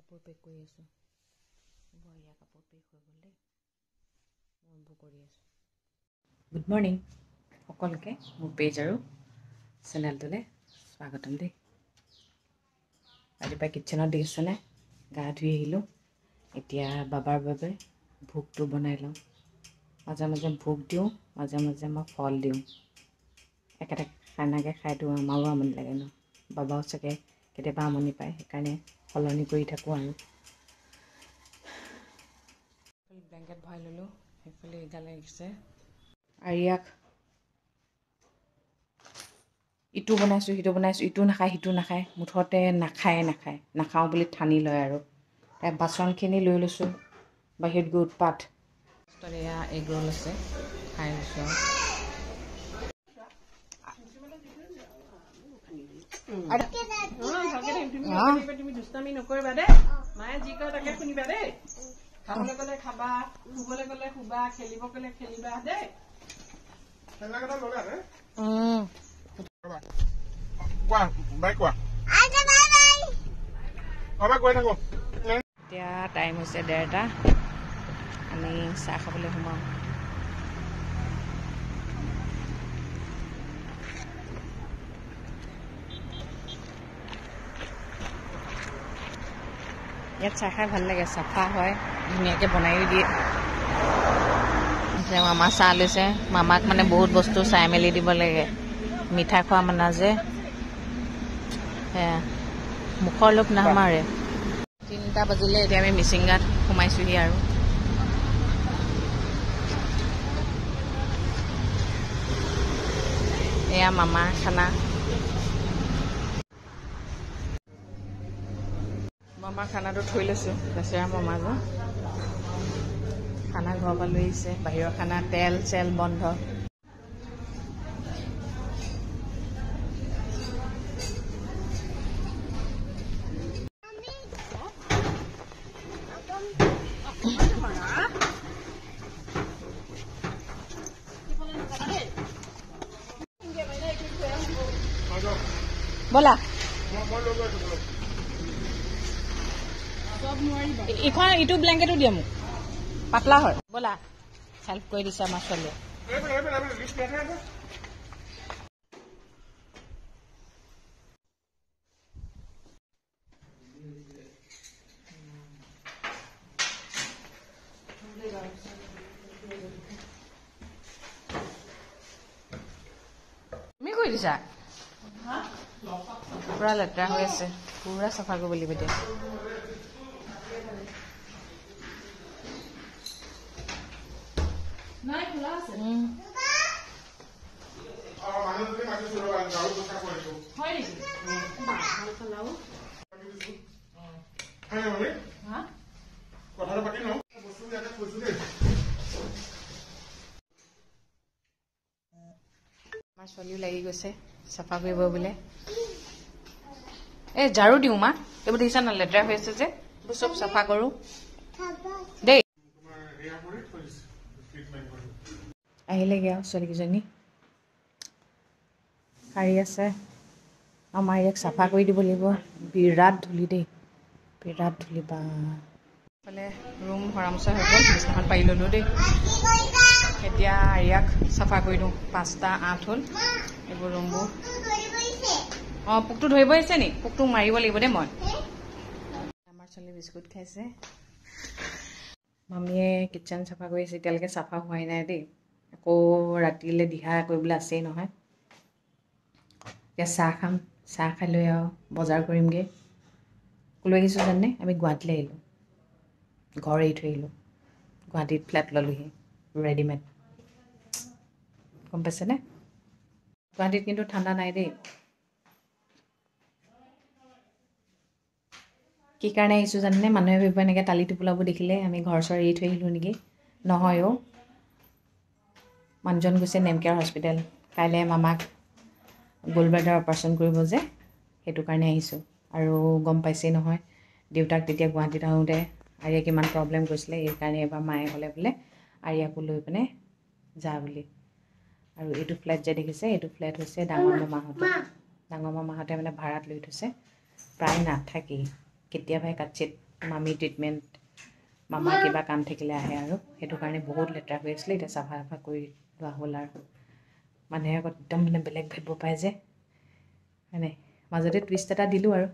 কাপোৰ পেক কৰি আছোঁ বঢ়িয়া কাপোৰ পেক হৈ গ'ল দেই মই কৰি আছোঁ গুড মৰ্ণিং সকলোকে মোৰ পেজ আৰু চেনেলটোলৈ স্বাগতম দেই ৰাতিপুৱা কিটচেনত দেখিছেনে গা ধুই আহিলোঁ এতিয়া বাবাৰ বাবে ভোগটো বনাই লওঁ মাজে মাজে ভোগ দিওঁ মাজে মাজে মই ফল দিওঁ একেটা খানাকৈ খাই দিওঁ আমাৰো আমনি লাগে ন বাবাও চাগে কেতিয়াবা আমনি পায় সেইকাৰণে সলনি কৰি থাকোঁ আৰু ব্লেংকেট ভৰাই ল'লোঁ সেইফালে এইডালে আহিছে আৰিয়াক ইটো বনাইছোঁ সিটো বনাইছোঁ ইটো নাখায় সিটো নাখায় মুঠতে নাখাওঁ বুলি ঠানি লয় আৰু তাই বাচনখিনি লৈ লৈছোঁ বাহিৰত গৈ উৎপাত এয়া এগ ৰোল আছে খাই লৈছোঁ তুমি দুষ্টামি নকৰিবা দেই মায়ে যি কয় তাকে শুনিবা দেই খাবলৈ গ'লে খাবা শুবলৈ গ'লে শুবা খেলিব গ'লে খেলিবা দেই এতিয়া টাইম হৈছে 1:30 আমি চাহ খাবলৈ সোমাওঁ ইয়াত চাহ খাই ভাল লাগে চাফা হয় ধুনীয়াকৈ বনাইও দিয়ে যে মামা চাহ লৈছে মামাক মানে বহুত বস্তু চাই মেলি দিব লাগে মিঠা খোৱা মানা যে সেয়া মুখৰ লোভ নামাৰে 3টা বাজিলে এতিয়া আমি মিচিংগাত সোমাইছোঁহি আৰু এয়া মামাৰ খানা মামাৰ খানাটো থৈ লৈছোঁ বেচেৰা মামা যে খানা ঘৰৰ পৰা লৈ আহিছে বাহিৰৰ খানা তেল চেল বন্ধ ব'লা ইখন ইটো ব্লেংকেটো দিয়ে মোক পাতলা হয় ব'লা হেল্প কৰি দিছে আমাৰ ছোৱালীয়ে তুমি কৰি দিছা পুৰা লেতেৰা হৈ আছে পুৰা চাফা কৰিব লাগিব এতিয়া আমাৰ ছোৱালীও লাগি গৈছে চাফা কৰিব বোলে এই ঝাৰু দিওঁ মা এইবোৰ দেখিছা না লেতেৰা হৈ আছে যে এইবোৰ চব চাফা কৰোঁ দেই আহিলেগৈ আৰু ছোৱালীকেইজনী শাৰী আছে আমাৰ ইয়াক চাফা কৰি দিব লাগিব বিৰাট ধূলি দেই বিৰাট ধূলি বা এইফালে ৰুম হৰামচা হৈ গ'ল বিছনাখন পাৰি ল'লোঁ দেই এতিয়া ইয়াক চাফা কৰি দিওঁ 5টা 8 হ'ল এইবোৰ ৰুমবোৰ অঁ পোকটো ধৰিব আহিছে নি পোকটো মাৰিব লাগিব দেই মই আমাৰ ছোৱালী বিস্কুট খাইছে মামীয়ে কিটচেন চাফা কৰি আছে এতিয়ালৈকে চাফা হোৱাই নাই দেই আকৌ ৰাতিলৈ দিহা কৰিবলৈ আছেই নহয় এতিয়া চাহ খাম চাহ খাই লৈ আৰু বজাৰ কৰিমগৈ ক'লৈ আহিছোঁ জানে আমি গুৱাহাটীলৈ আহিলোঁ ঘৰ এৰি থৈ আহিলোঁ গুৱাহাটীত ফ্লেট ল'লোহি ৰেডিমেড গম পাইছেনে গুৱাহাটীত কিন্তু ঠাণ্ডা নাই দেই কি কাৰণে আহিছোঁ জানেনে মানুহে ভাবিব এনেকৈ টালি টোপোলাবোৰ দেখিলে আমি ঘৰ চৰ এৰি থৈ আহিলোঁ নেকি নহয় অ' মানুহজন গৈছে নেমকেয়াৰ হস্পিটেল কাইলৈ মামাক গ'ল্ডব্লাডাৰ অপাৰেশ্যন কৰিব যে সেইটো কাৰণে আহিছোঁ আৰু গম পাইছেই নহয় দেউতাক তেতিয়া গুৱাহাটীত আহোঁতে আৰিয়াক কিমান প্ৰব্লেম কৰিছিলে সেইকাৰণে এবাৰ মায়ে ক'লে বোলে আৰিয়াকো লৈ পিনে যা বুলি আৰু এইটো ফ্লেট যে দেখিছে এইটো ফ্লেট হৈছে ডাঙৰ মামাহঁতে মানে ভাড়াত লৈ থৈছে প্ৰায় নাথাকেই কেতিয়াবাহে কাটচিত মামী ট্ৰিটমেণ্ট মামা কিবা কাম থাকিলে আহে আৰু সেইটো কাৰণে বহুত লেতেৰা হৈ আছিলে এতিয়া চাফা চাফা কৰি লোৱা হ'ল আৰু মানুহে আকৌ একদম মানে বেলেগ ভাবিব পায় যে মানে মাজতে টুইষ্ট এটা দিলোঁ আৰু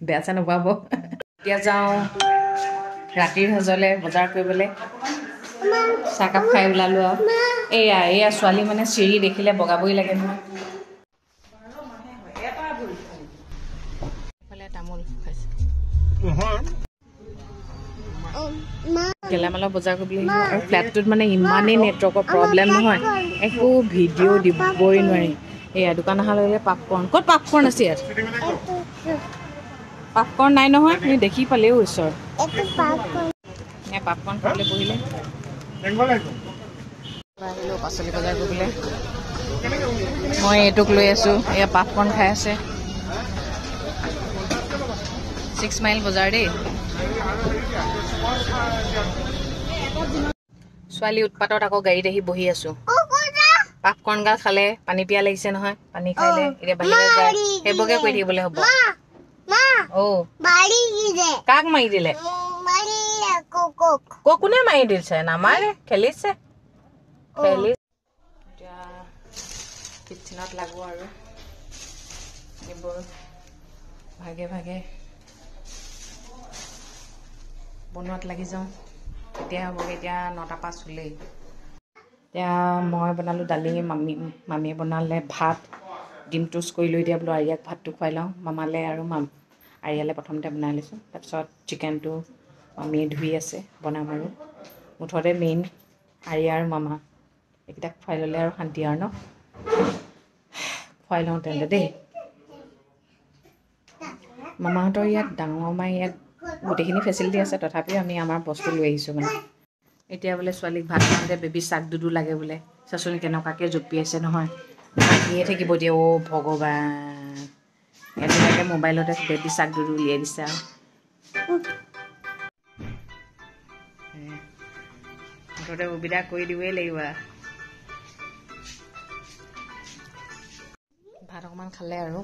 বেয়া চেয়া নাপাব এতিয়া যাওঁ ৰাতিৰ সাজলৈ বজাৰ কৰিবলৈ চাহকাপ খাই ওলালোঁ আৰু এয়া ছোৱালী মানে চিৰি দেখিলে বগাবই লাগে নহয় এইফালে তামোল খাইছে গেলামালৰ বজাৰ কৰিবলৈ আৰু ফ্লেটটোত মানে ইমানেই নেটৱৰ্কৰ প্ৰব্লেম নহয় একো ভিডিঅ' দিবই নোৱাৰি এয়া দোকান অহাৰ লগে লগে পাপকৰ্ণ ক'ত পাপকৰ্ণ আছে ইয়াত পাপকৰ্ণ নাই নহয় তুমি দেখি পালেও ওচৰ পাপকৰ্ণ খাবলৈ বহিলে আহিলোঁ পাচলি বজাৰ কৰিবলৈ মই এইটোক লৈ আছোঁ এয়া পাপকৰ্ণ খাই আছে 6 মাইল বজাৰ দেই ছোৱালী উৎপাতত আকৌ গাড়ীত আহি বহি আছোঁ পাপকৰ্ণ গাল খালে পানী পিয়া লাগিছে নহয় পানী খাইলে এতিয়া বাহিৰলৈ যায় সেইবোৰকে কৰি থাকিবলৈ হ'ব কাক মাৰি দিলে কোনে মাৰি দিছে নামাৰে খেলিছে এতিয়া কিটচেনত লাগো আৰু এইবোৰ ভাগে ভাগে বনোৱাত লাগি যাওঁ এতিয়া হ'বগৈ এতিয়া 9টা 5 হ'লেই এতিয়া মই বনালোঁ দালি মামীয়ে বনালে ভাত ডিম টুষ্ট কৰি লৈ দিয়া বোলো আৰিয়াক ভাতটো খুৱাই লওঁ মামালৈ আৰু আৰিয়ালৈ প্ৰথমতে বনাই লৈছোঁ তাৰপিছত চিকেনটো মামীয়ে ধুই আছে বনাম আৰু মুঠতে মেইন আৰিয়া আৰু মামা এইকেইটাক খুৱাই ল'লে আৰু শান্তি আৰু ন খুৱাই লওঁ তেন্তে দেই মামাহঁতৰ ইয়াত ডাঙৰ মাৰ ইয়াত গোটেইখিনি ফেচিলিটি আছে তথাপিও আমি আমাৰ বস্তু লৈ আহিছোঁ মানে এতিয়া বোলে ছোৱালীক ভাত খাওঁতে বেবী চাক দুদু লাগে বোলে চাচোন কেনেকুৱাকৈ জঁপিয়াইছে নহয় আহিয়ে থাকিব দিয়ে ভগৱান এনেকুৱাকৈ মোবাইলতে বেবী চাক দুদু উলিয়াই দিছে আৰু মুঠতে সুবিধা কৰি দিবই লাগিব ভাত অকণমান খালে আৰু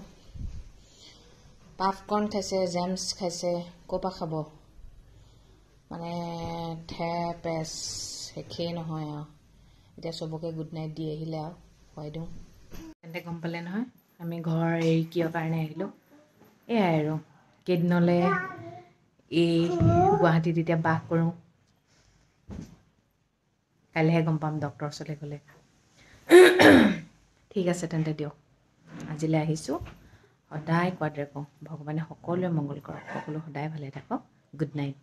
পাপকৰ্ণ খাইছে জেমছ খাইছে ক'ৰ পৰা খাব মানে পেচ শেষেই নহয় আৰু এতিয়া চবকে গুড নাইট দি আহিলে আৰু খুৱাই দিওঁ তেন্তে গম পালে নহয় আমি ঘৰ এৰি কিয় কাৰণে আহিলোঁ এয়াই আৰু কেইদিনলৈ এই গুৱাহাটীত এতিয়া বাস কৰোঁ কাইলৈহে গম পাম ডক্টৰৰ ওচৰলৈ গ'লে ঠিক আছে তেন্তে দিয়ক আজিলৈ আহিছোঁ সদায় কোৱাদৰে কওঁ ভগৱানে সকলোৱে মংগল কৰক সকলো সদায় ভালে থাকক গুড নাইট